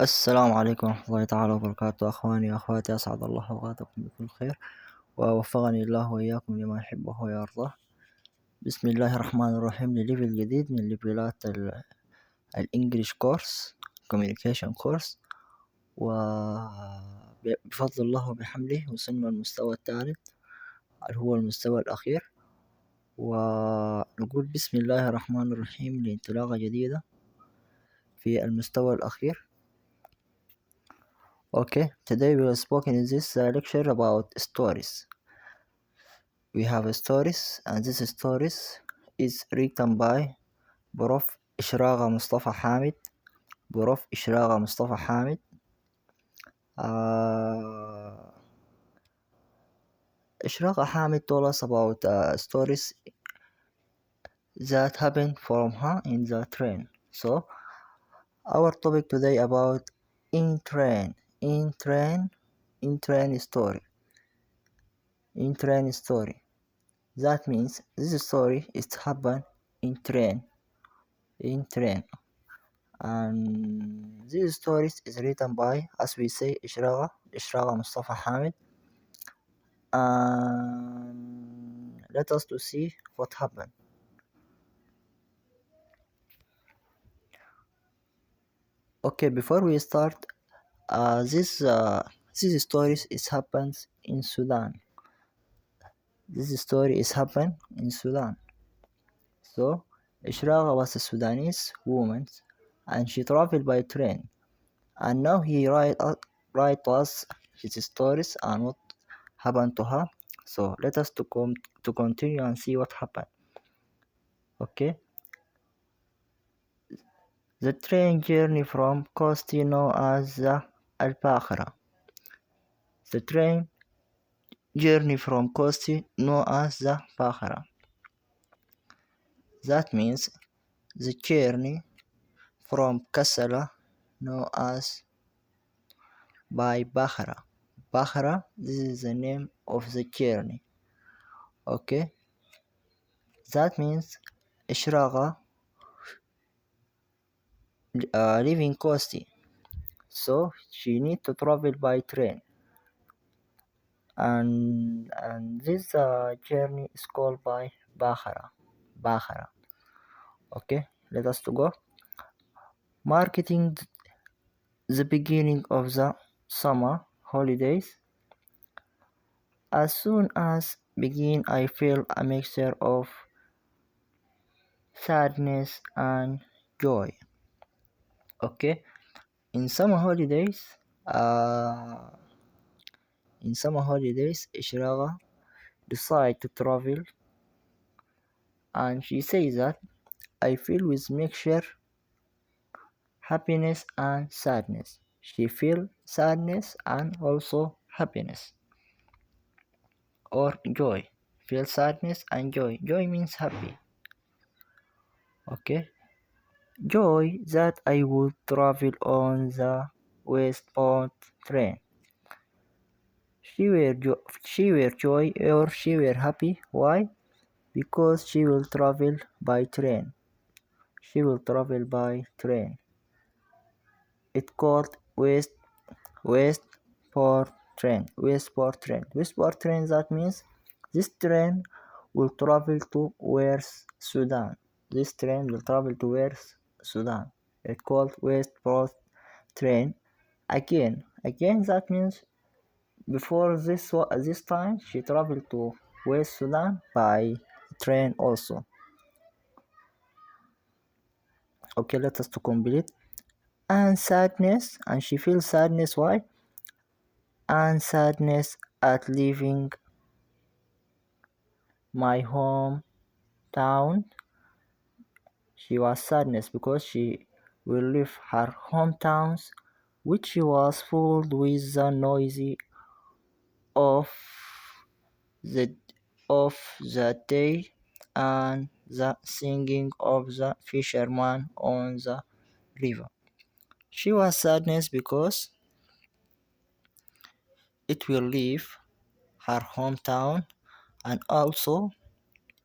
السلام عليكم ورحمة الله تعالى وبركاته. أخواني وأخواتي، أسعد الله أوقاتكم بكل خير، ووفقني الله وإياكم لما يحبه ويرضاه. بسم الله الرحمن الرحيم، لليفل جديد من ليفلات الإنجليش كورس كوميونيكيشن كورس، وبفضل الله وبحمده وصلنا المستوى الثالث اللي هو المستوى الأخير، ونقول بسم الله الرحمن الرحيم لانطلاقة جديدة في المستوى الأخير. Okay, today we will speak in this lecture about stories. We have stories, and this stories is written by Prof. إشراقة مصطفى حامد. Prof. إشراقة مصطفى حامد. إشراقة حامد told us about stories that happened from her in the train. So, our topic today about in train story. In train story. That means this story is happened in train, and this story is written by, as we say, إشراقة مصطفى حامد. And let us to see what happened. Okay, before we start, this story is happens in Sudan. This story is happened in Sudan. So, إشراقة was a Sudanese woman, and she traveled by train. And now he write us his stories and what happened to her. So let us to continue and see what happened. Okay. The train journey from Kosti known as the Al-Bakhra. The train journey from Kosti known as the Bakhra. That means the journey from Kassala known as by Bakhra. Bakhra, this is the name of the journey. Okay. That means إشراقة living Kosti, so she need to travel by train, and this journey is called by Bakhra. Okay, let us to go. Marketing the beginning of the summer holidays. As soon as begin, I feel a mixture of sadness and joy. Okay, in summer holidays, إشراقة decide to travel, and she says that I feel with mixture happiness and sadness. She feel sadness and also happiness or joy. Feel sadness and joy. Joy means happy. Okay. Joy that I would travel on the westbound train. She were joy or she were happy. Why? Because she will travel by train. She will travel by train. It's called Westport train. Westport train, that means this train will travel to where's Sudan. This train will travel to where's Sudan. It's called Westport train. Again, that means before this time she traveled to West Sudan by train also. Okay, let us to complete. And sadness, and she feels sadness. Why? And sadness at leaving my hometown. She was sadness because she will leave her hometown, which was filled with the noise of the day and the singing of the fisherman on the river. She was sadness because it will leave her hometown, and also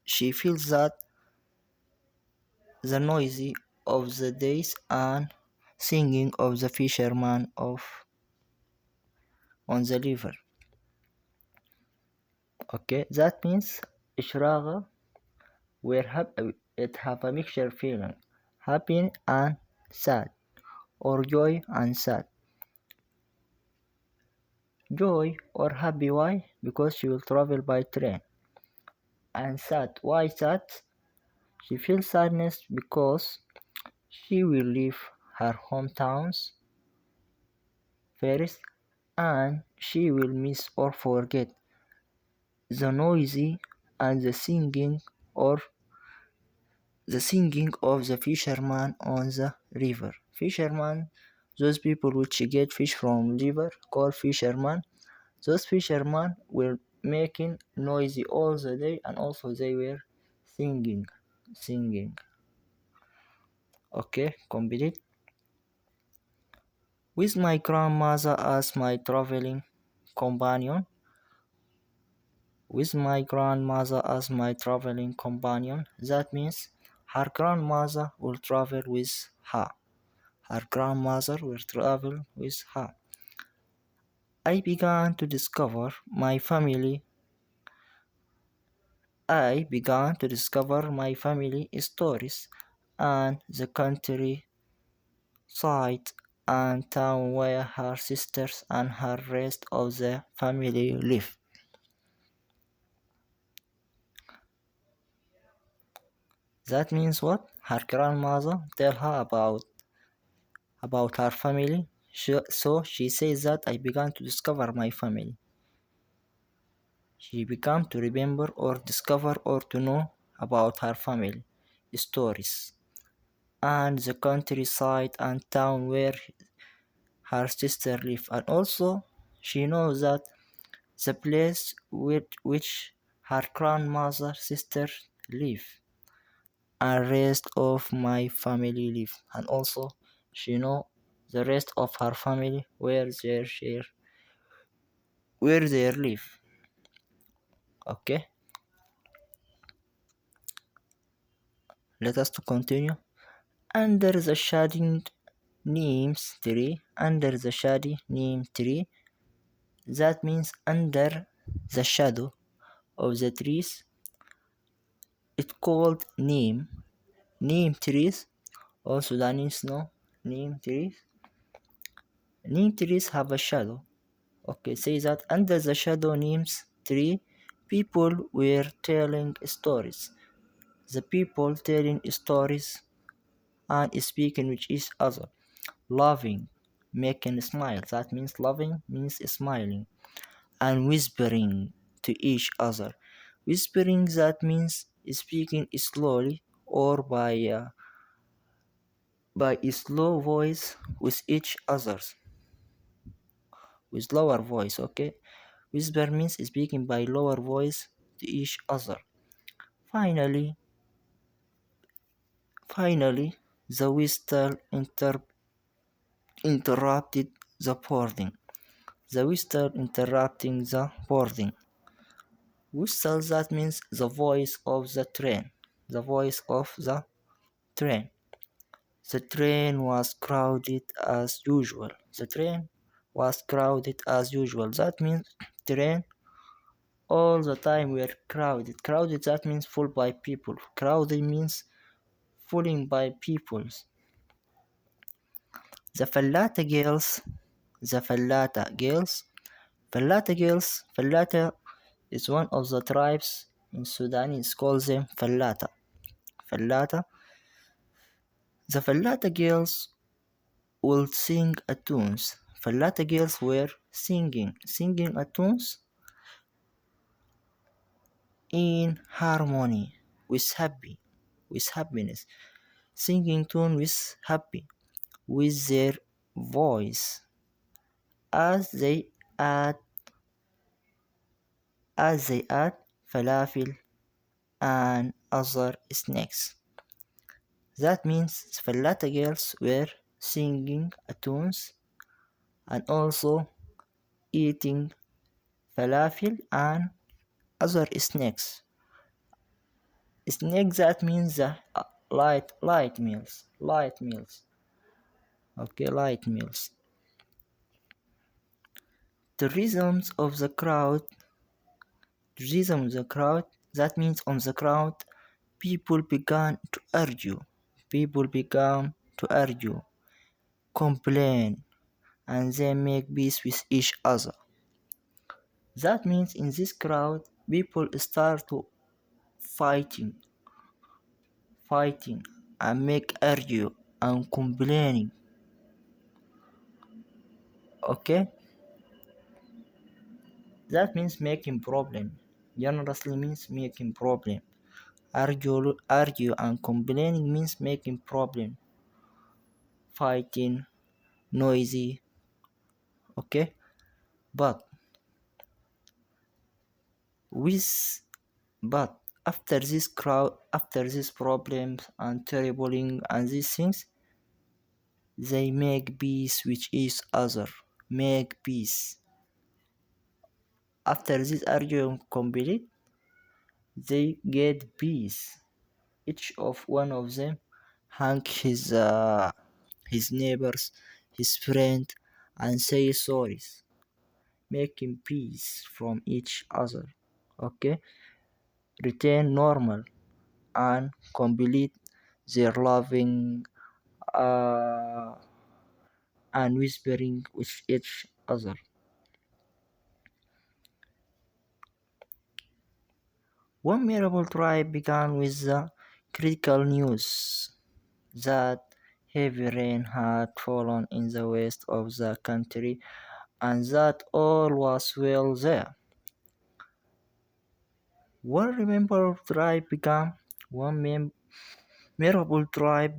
she feels that the noise of the days and singing of the fisherman on the river. Okay, that means إشراقة where it have a mixture feeling, happy and sad, or joy and sad. Joy or happy, why? Because she will travel by train. And sad, why sad? She feels sadness because she will leave her hometowns first, and she will miss or forget the noisy and the singing of the fisherman on the river. Fisherman, those people which get fish from river, called fisherman. Those fishermen were making noisy all the day, and also they were singing. Okay, complete. With my grandmother as my traveling companion. With my grandmother as my traveling companion. That means her grandmother will travel with her. Her grandmother will travel with her. I began to discover my family. I began to discover my family stories and the country side and town where her sisters and her rest of the family live. That means what? Her grandmother tell her about her family. So she says that I began to discover my family. She began to remember or discover or to know about her family stories and the countryside and town where her sister live, and also she knows that the place with which her grandmother sister live and rest of my family live, and also she know the rest of her family where they live. Okay, let us to continue. Under the shading names tree, under the shady neem tree, that means under the shadow of the trees. It called neem trees. All Sudanese know neem trees. Neem trees have a shadow. Okay, say that under the shadow neems tree, people were telling stories. The people telling stories and speaking with each other, laughing, making smile. That means laughing means smiling, and whispering to each other. Whispering, that means speaking slowly or by a slow voice with each others, with lower voice. Okay, whisper means speaking by lower voice to each other. Finally, finally, the whistle interrupted the boarding. The whistle interrupting the boarding. Whistle, that means the voice of the train. The voice of the train. The train was crowded as usual. The train was crowded as usual. That means train all the time were crowded. Crowded, that means full by people. Crowded means filling by people. The Fallata girls, the Fallata girls, Fallata girls, Fallata is one of the tribes in Sudanese calls them Fallata. Fallata. The Fallata girls will sing a tunes. Fallata girls were singing a tunes in harmony with happiness, singing tune with happy, with their voice as they add falafel and other snacks. That means Fallata girls were singing a tunes and also eating falafel and other snacks. Snack, that means the light meals. Okay, light meals. The rhythms of the crowd. That means on the crowd, people began to argue. Complain, and then make peace with each other. That means in this crowd, people start to fighting, and make argue and complaining. Okay? That means making problem. Generously means making problem. Argue and complaining means making problem. Fighting, noisy. Okay? But with but after this crowd, after these problems and troubling and these things, they make peace with each other. Make peace. After this argument complete, they get peace. Each of one of them thank his neighbors, his friend, and say sorries, making peace from each other. Okay, return normal and complete their loving uh, and whispering with each other. One miserable tribe began with the critical news that heavy rain had fallen in the west of the country and that all was well there. One memorable tribe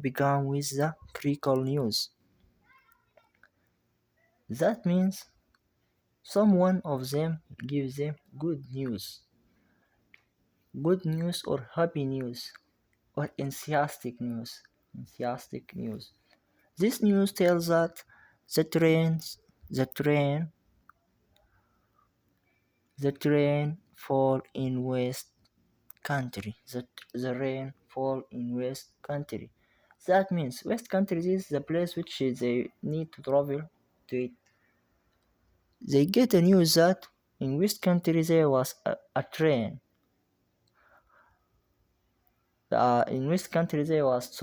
began with the critical news. That means someone of them gives them good news or happy news or enthusiastic news. This news tells that the trains the train the train fall in west country. The rain fall in west country. That means west country is the place which they need to travel to it. They get a news that in west country there was a train. In west country there was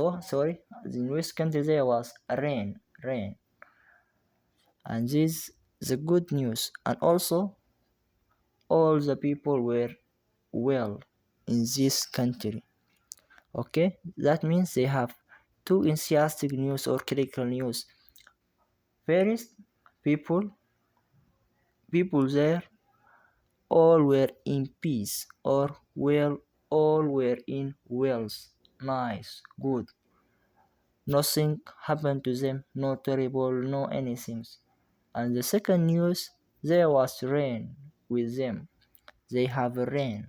in west country there was a rain, and this is the good news. And also all the people were well in this country. Okay, that means they have two enthusiastic news or critical news. First, people there all were in peace or well, all were in wells, nice, good. Nothing happened to them, no terrible, no anything. And the second news, there was rain with them. They have rain.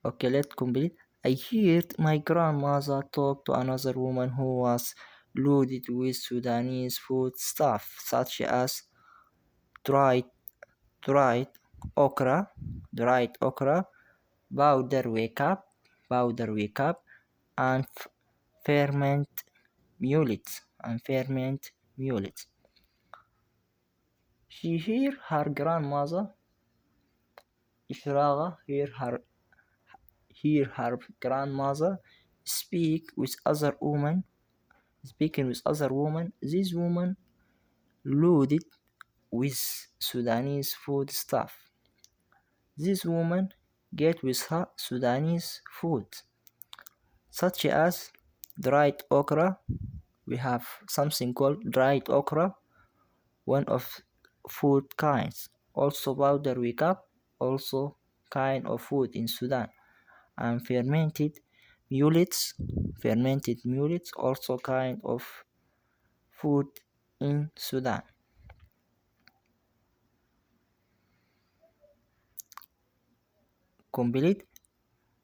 Okay, let's complete. I heard my grandmother talk to another woman who was loaded with Sudanese food stuff such as dried dried okra, powder wake up, and ferment millets. She hear her grandmother Ishraga hear her grandmother speaking with other women. This woman loaded with Sudanese food stuff. This woman get with her Sudanese food, such as dried okra. We have something called dried okra, one of food kinds. Also powder wake also kind of food in Sudan. And fermented millets, also kind of food in Sudan. Complete.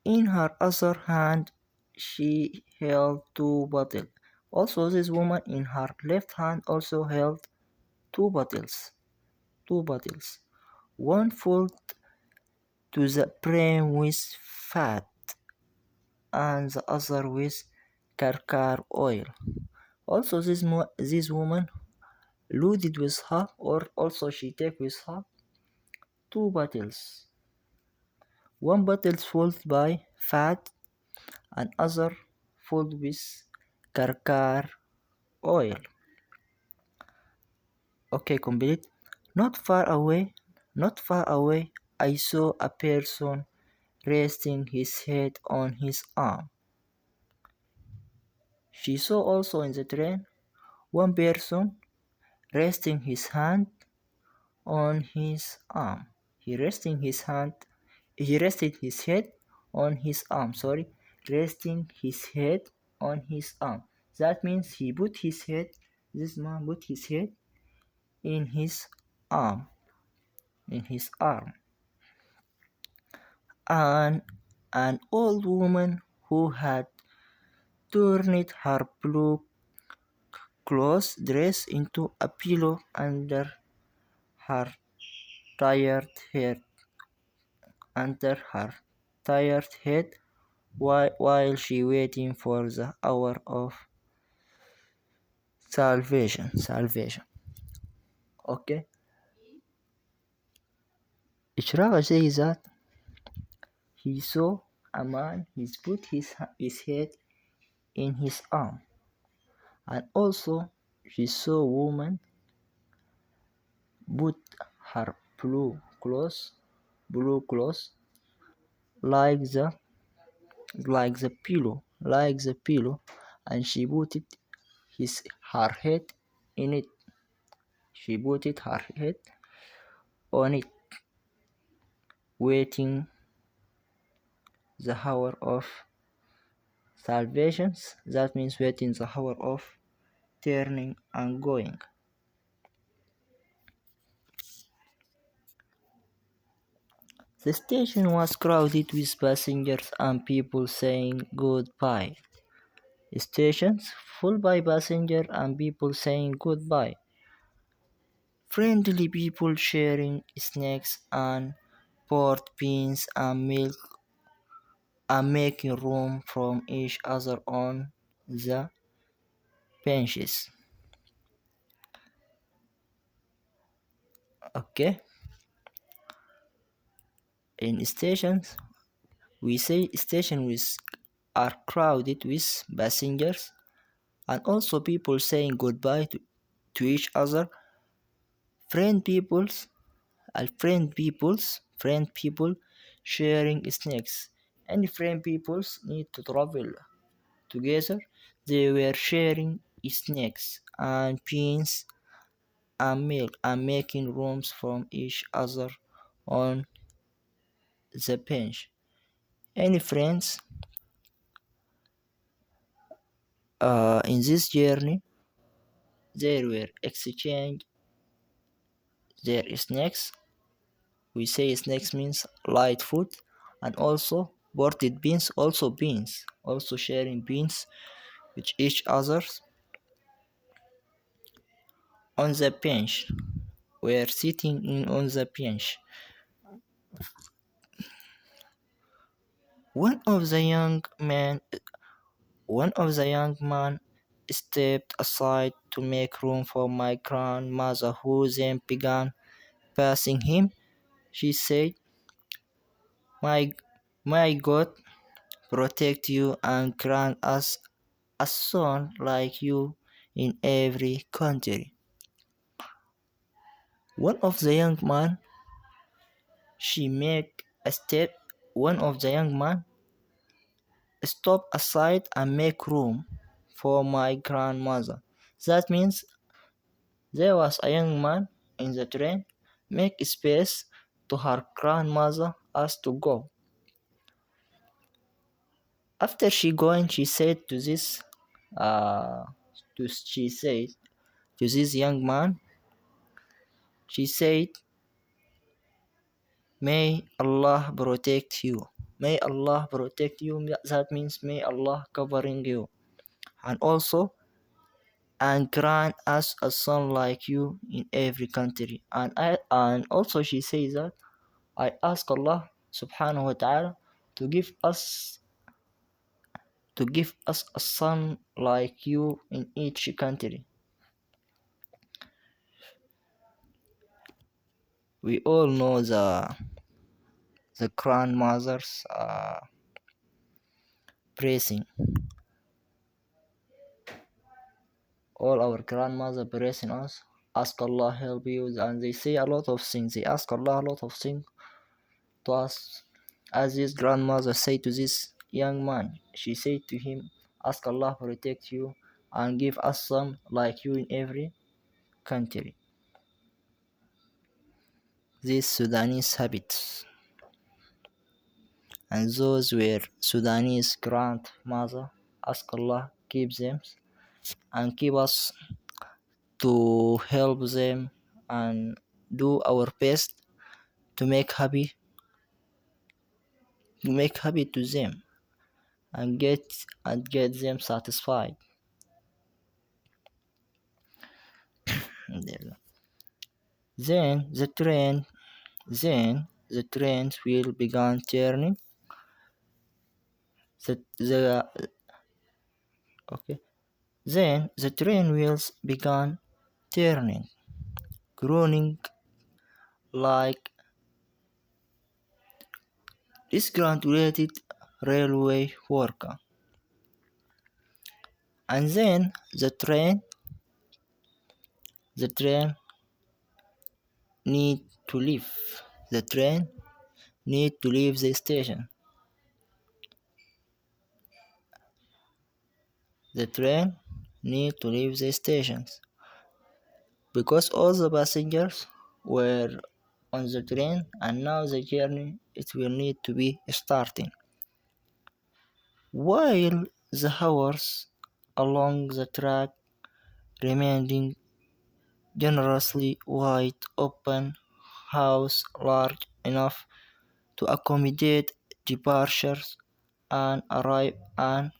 In her other hand, she held two bottles. Also, this woman in her left hand also held two bottles. One full to the brim with fat, and the other with car oil. Also, this woman loaded with her, or also she take with her two bottles. One bottle filled by fat and other filled with car oil. Okay, complete. Not far away, not far away, I saw a person resting his head on his arm. She saw also in the train one person resting his hand on his arm. He resting his hand. He rested his head on his arm. Sorry, resting his head on his arm. That means he put his head. This man put his head in his arm. In his arm. And an old woman who had turned her blue clothes dress into a pillow under her tired head. Under her tired head while she waiting for the hour of salvation. Okay, Ishraqa says that he saw a man. He's put his head in his arm, and also she saw a woman put her blue clothes like the pillow, and she put her head in it. She put her head on it, waiting the hour of salvation. That means waiting the hour of turning and going. The station was crowded with passengers and people saying goodbye. Stations full by passengers and people saying goodbye. Friendly people sharing snacks and pork beans and milk and making room from each other on the benches. Okay, in stations we say stations are crowded with passengers and also people saying goodbye to each other. Friend people sharing snacks. And friend peoples need to travel together. They were sharing snacks and beans and milk and making rooms from each other on the bench. Any friends in this journey, they were exchange their snacks. We say snacks means light food, and also boarded beans, also sharing beans with each other on the bench. Were sitting in on the bench. One of the young men stepped aside to make room for my grandmother, who then began passing him. She said, "My, my God protect you and grant us a son like you in every country." One of the young man, she make a step. One of the young man stop aside and make room for my grandmother. That means there was a young man in the train make space to her grandmother as to go. After she going, she said to uh she said to this young man, she said, "May Allah protect you. May Allah protect you." That means may Allah covering you. And also and grant us a son like you in every country. And also she says that I ask Allah subhanahu wa ta'ala to give us to give us a son like you in each country. We all know the grandmothers praising, all our grandmothers praising us, ask Allah help you, and they say a lot of things. They ask Allah a lot of things to us. As his grandmother said to this young man, she said to him, ask Allah protect you and give us son like you in every country. These Sudanese habits, and those were Sudanese grandmother. Ask Allah keep them and keep us to help them and do our best to make happy to them and get them satisfied. Then the trains will begin turning. The okay. Then the train wheels began turning, groaning like disgruntled railway worker. And then the train need to leave. The train need to leave the station. The train need to leave the stations because all the passengers were on the train, and now the journey it will need to be starting. While the hours along the track remaining generously wide open, house large enough to accommodate departures and arrivals.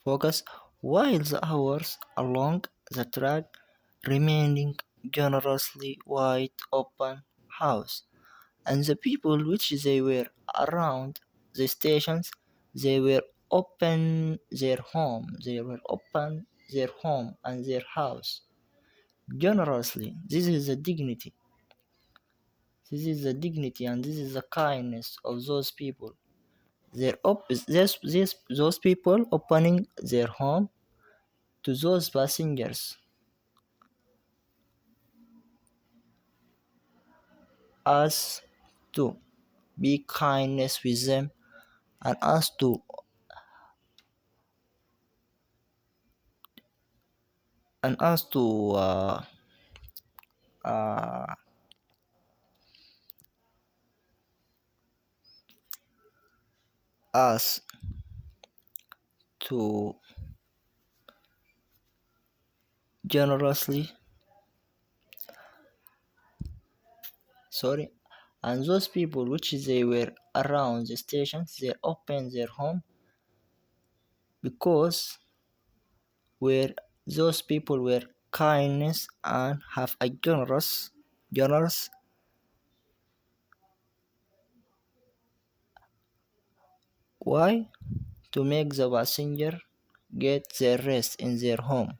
Focus. While the hours along the track remaining generously wide open, house, and the people which they were around the stations, they were open their home. They were open their home and their house generously. This is the dignity. This is the dignity and this is the kindness of those people. Those people opening their home to those passengers, us to be kindness with them, and us to and us to uh, us to generously and those people which they were around the stations, they opened their home because where those people were kindness and have a generous why to make the passenger get their rest in their home.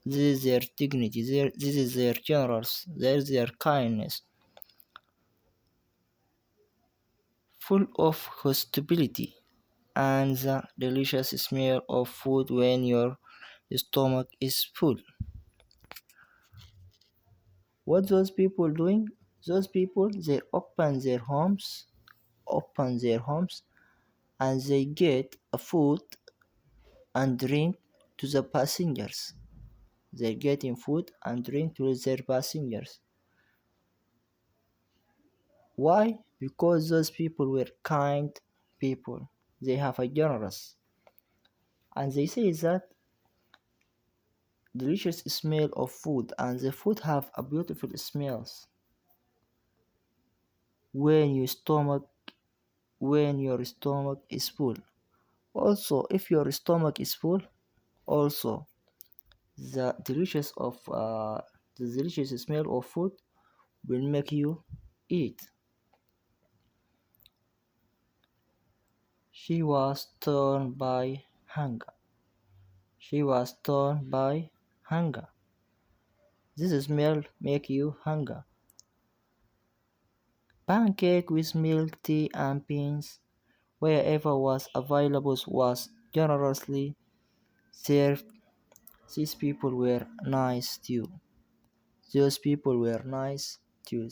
This is their dignity, this is their generous, this is their kindness, full of hospitality and the delicious smell of food when your stomach is full. What those people doing? Those people they open their homes and they get a food and drink to the passengers. They're getting food and drink to their passengers. Why? Because those people were kind people. They have a generous. And they say that delicious smell of food and the food have a beautiful smells when your stomach is full. Also, if your stomach is full, also the delicious smell of food will make you eat. She was torn by hunger. She was torn by hunger. This smell make you hunger. Pancake with milk, tea, and beans, wherever was available, was generously served. These people were nice too. Those people were nice too.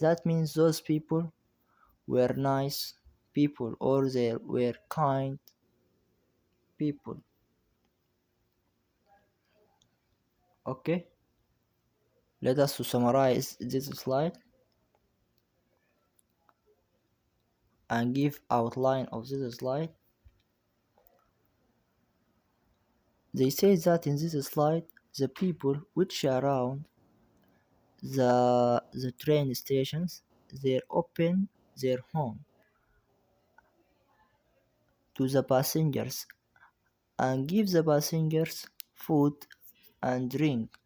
That means those people were nice people or they were kind people. Okay, let us to summarize this slide and give outline of this slide. They say that in this slide the people which around the train stations they open their home to the passengers and give the passengers food and drink.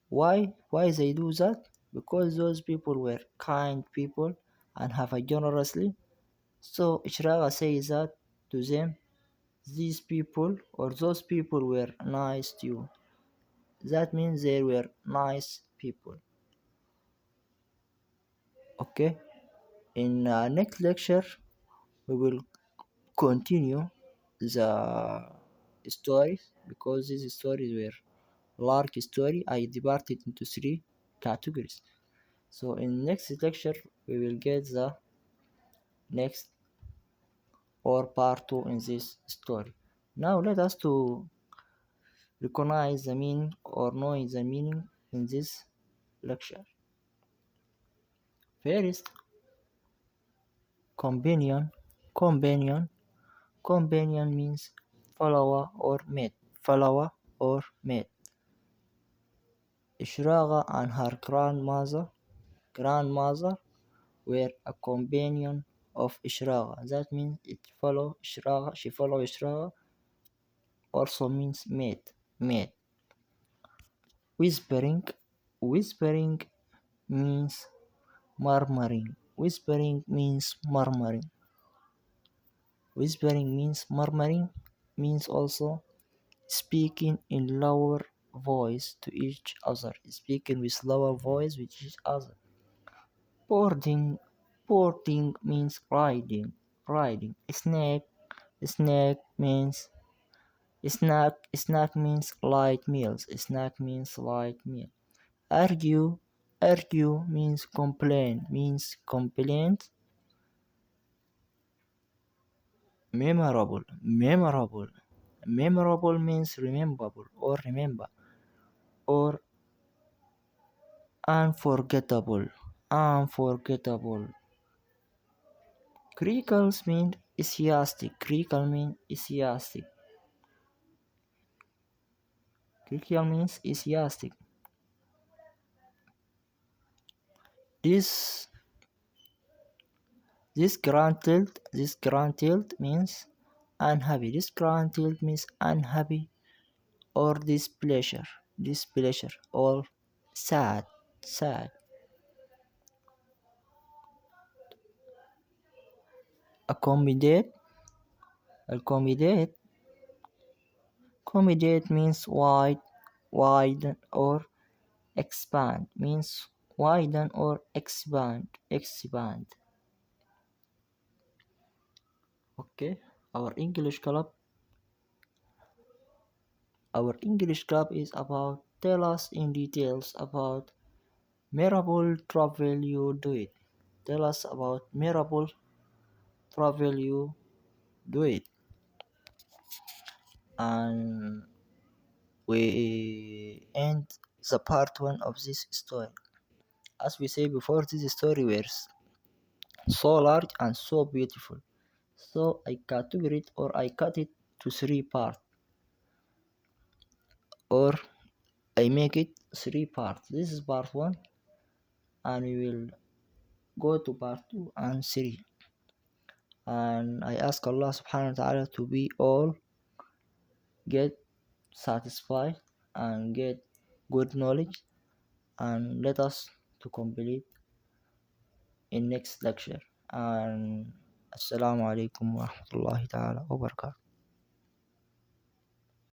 Why they do that? Because those people were kind people and have a generously. So Ishraqa says that to them, these people or those people were nice to you. That means they were nice people. Okay. In next lecture, we will continue the stories because these stories were large story. I divided into three categories. So in next lecture, we will get the next or part 2 in this story. Now let us to recognize the meaning or know the meaning in this lecture. First, companion. Companion. Companion means follower or mate. Follower or mate. Ishraqa and her grandmother were a companion of Ishraqa. That means it follow Ishraqa. She follow Ishraqa. Also means mate. Mate. Whispering. Whispering means murmuring. Whispering means murmuring. Whispering means murmuring means also speaking in lower voice to each other. Speaking with lower voice with each other. Boarding. Boarding means riding. Riding. Snack. Snack means snack. Snack means light meals. Snack means light meal. Argue. Argue means complain. Means complaint. Memorable. Memorable. Memorable means rememberable or remember or unforgettable. Unforgettable. Crickles mean enthusiastic. Crickle means enthusiastic. Crickle means enthusiastic. This this gruntled means unhappy. This gruntled means unhappy or displeasure. Displeasure or sad. Sad. Accommodate. Accommodate. Accommodate means widen or expand. Means widen or expand. Expand. Okay. Our English club. Our English club is about tell us in details about memorable travel you do it. Tell us about memorable travel you do it. And we end the part 1 of this story. As we say before, this story was so large and so beautiful. So I categorize it or I cut it to 3 parts or I make it 3 parts. This is part 1 and we will go to part 2 and 3. And I ask Allah subhanahu wa ta'ala to be all get satisfied and get good knowledge and let us to complete in next lecture. And السلام عليكم ورحمة الله تعالى وبركاته.